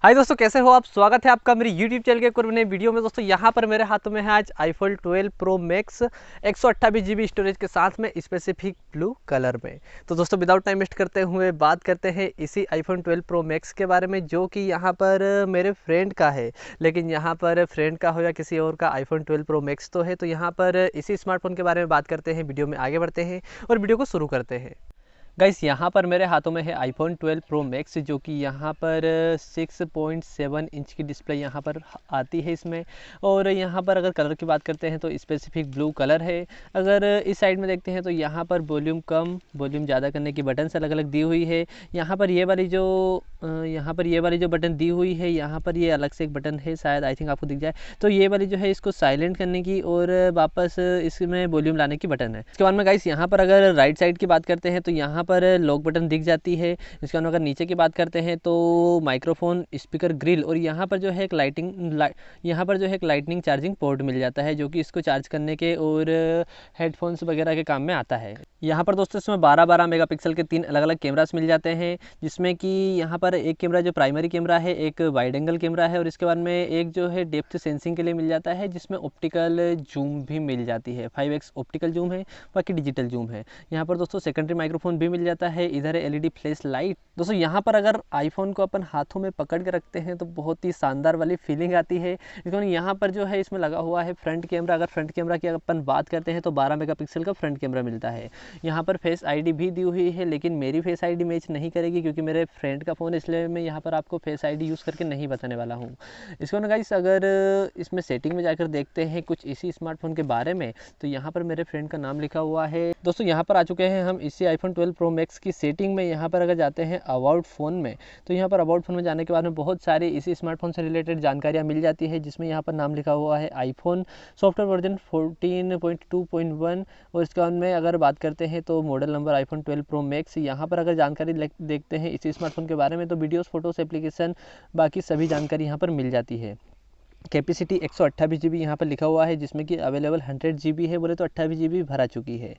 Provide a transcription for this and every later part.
हाय दोस्तों, कैसे हो आप। स्वागत है आपका मेरे YouTube चैनल के एक और नए वीडियो में। दोस्तों यहाँ पर मेरे हाथों में है आज iPhone 12 Pro Max 128 GB storage के साथ में स्पेसिफिक ब्लू कलर में। तो दोस्तों विदाउट टाइम वेस्ट करते हुए बात करते हैं इसी iPhone 12 Pro Max के बारे में, जो कि यहाँ पर मेरे फ्रेंड का है। लेकिन यहाँ पर फ्रेंड का हो या किसी और का iPhone 12 Pro Max तो है। तो यहाँ पर इसी स्मार्टफोन के बारे में बात करते हैं, वीडियो में आगे बढ़ते हैं और वीडियो को शुरू करते हैं। गाइस यहाँ पर मेरे हाथों में है iPhone 12 Pro Max, जो कि यहाँ पर 6.7 इंच की डिस्प्ले यहाँ पर आती है इसमें। और यहाँ पर अगर कलर की बात करते हैं तो स्पेसिफिक ब्लू कलर है। अगर इस साइड में देखते हैं तो यहाँ पर वॉल्यूम कम वॉल्यूम ज़्यादा करने की बटन अलग अलग दी हुई है। यहाँ पर ये वाली जो बटन दी हुई है, यहाँ पर ये अलग से एक बटन है, शायद आई थिंक आपको दिख जाए। तो ये वाली जो है इसको साइलेंट करने की और वापस इसमें वॉल्यूम लाने की बटन है। इसके बाद में गाइस यहाँ पर अगर राइट साइड की बात करते हैं तो यहाँ पर लॉक बटन दिख जाती है। इसके बाद अगर नीचे की बात करते हैं तो माइक्रोफोन, स्पीकर ग्रिल और यहाँ पर जो है एक लाइटनिंग चार्जिंग पोर्ट मिल जाता है, जो कि इसको चार्ज करने के और हेडफोन्स वगैरह के काम में आता है। यहाँ पर दोस्तों इसमें 12-12 मेगापिक्सल के 3 अलग अलग कैमरास मिल जाते हैं, जिसमें कि यहाँ पर एक कैमरा जो प्राइमरी कैमरा है, एक वाइड एंगल कैमरा है और इसके बाद में एक जो है डेप्थ सेंसिंग के लिए मिल जाता है, जिसमें ऑप्टिकल जूम भी मिल जाती है। 5x ऑप्टिकल जूम है, बाकी डिजिटल जूम है। यहाँ पर दोस्तों सेकेंडरी माइक्रोफोन भी मिल जाता है। इधर है LED फ्लैश लाइट। दोस्तों यहाँ पर अगर आईफोन को अपन हाथों में पकड़ के रखते हैं तो बहुत ही शानदार वाली फीलिंग आती है। इसमें यहाँ पर जो है इसमें लगा हुआ है फ्रंट कैमरा। अगर फ्रंट कैमरा की अपन बात करते हैं तो 12 मेगापिक्सल का फ्रंट कैमरा मिलता है। यहाँ पर फेस ID भी दी हुई है, लेकिन मेरी फेस ID मैच नहीं करेगी क्योंकि मेरे फ्रेंड का फ़ोन, इसलिए मैं यहाँ पर आपको फेस ID यूज़ करके नहीं बताने वाला हूँ। इसको ना गाइस अगर इसमें सेटिंग में जाकर देखते हैं कुछ इसी स्मार्टफोन के बारे में, तो यहाँ पर मेरे फ्रेंड का नाम लिखा हुआ है। दोस्तों यहाँ पर आ चुके हैं हम इसी iPhone 12 Pro Max की सेटिंग में। यहाँ पर अगर जाते हैं अबाउट फ़ोन में, तो यहाँ पर अबाउट फ़ोन में जाने के बाद में बहुत सारी इसी स्मार्टफोन से रिलेटेड जानकारियाँ मिल जाती है, जिसमें यहाँ पर नाम लिखा हुआ है iPhone सॉफ्टवेयर वर्जन 14.2.1। और इसके बाद में अगर बात करते हैं तो model number iPhone 12 Pro Max। यहाँ पर अगर जानकारी देखते हैं इसी स्मार्टफोन के बारे में तो वीडियोस, फोटोस, एप्लीकेशन, बाकी सभी जानकारी यहाँ पर मिल जाती है। कैपेसिटी 128 GB यहाँ पर लिखा हुआ है, जिसमें कि अवेलेबल 100 GB है, बोले तो 28 GB भरा चुकी है।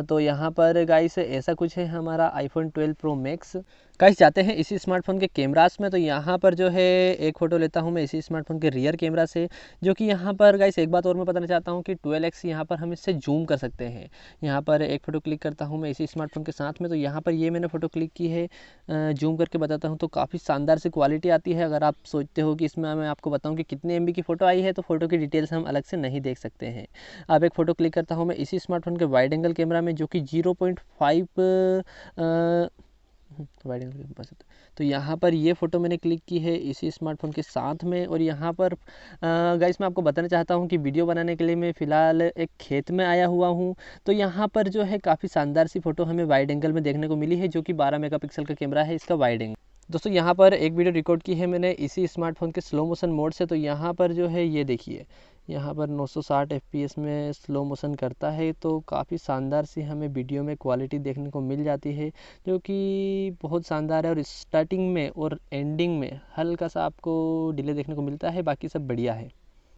तो यहाँ पर गाइस ऐसा कुछ है हमारा iPhone 12 Pro Max। गाइस जाते हैं इसी स्मार्टफोन के कैमरास में। तो यहाँ पर जो है एक फ़ोटो लेता हूँ मैं इसी स्मार्टफोन के रियर कैमरा से, जो कि यहाँ पर गाइस एक बात और मैं बताना चाहता हूँ कि 12x यहाँ पर हम इससे जूम कर सकते हैं। यहाँ पर एक फ़ोटो क्लिक करता हूँ मैं इसी स्मार्टफोन के साथ में, तो यहाँ पर ये मैंने फ़ोटो क्लिक की है। जूम करके बताता हूँ तो काफ़ी शानदार सी क्वालिटी आती है। अगर आप सोचते हो कि इसमें मैं आपको बताऊँ कि कितने MB की फ़ोटो आई है, तो फ़ोटो की डिटेल्स हम अलग से नहीं देख सकते हैं। अब एक फ़ोटो क्लिक करता हूँ मैं इसी स्मार्टफोन के वाइड एंगल कैमरा में, जो कि 0.5 वाइड एंगल के पास होता है। तो यहाँ पर ये फ़ोटो मैंने क्लिक की है इसी स्मार्टफोन के साथ में। और यहाँ पर गाइस मैं आपको बताना चाहता हूँ कि वीडियो बनाने के लिए मैं फ़िलहाल एक खेत में आया हुआ हूँ। तो यहाँ पर जो है काफ़ी शानदार सी फ़ोटो हमें वाइड एंगल में देखने को मिली है, जो कि 12 मेगापिक्सल का कैमरा है इसका वाइड एंगल। दोस्तों यहाँ पर एक वीडियो रिकॉर्ड की है मैंने इसी स्मार्टफोन के स्लो मोशन मोड से। तो यहाँ पर जो है ये देखिए, यहाँ पर 960 FPS में स्लो मोशन करता है। तो काफ़ी शानदार सी हमें वीडियो में क्वालिटी देखने को मिल जाती है, जो कि बहुत शानदार है। और स्टार्टिंग में और एंडिंग में हल्का सा आपको डिले देखने को मिलता है, बाकी सब बढ़िया है।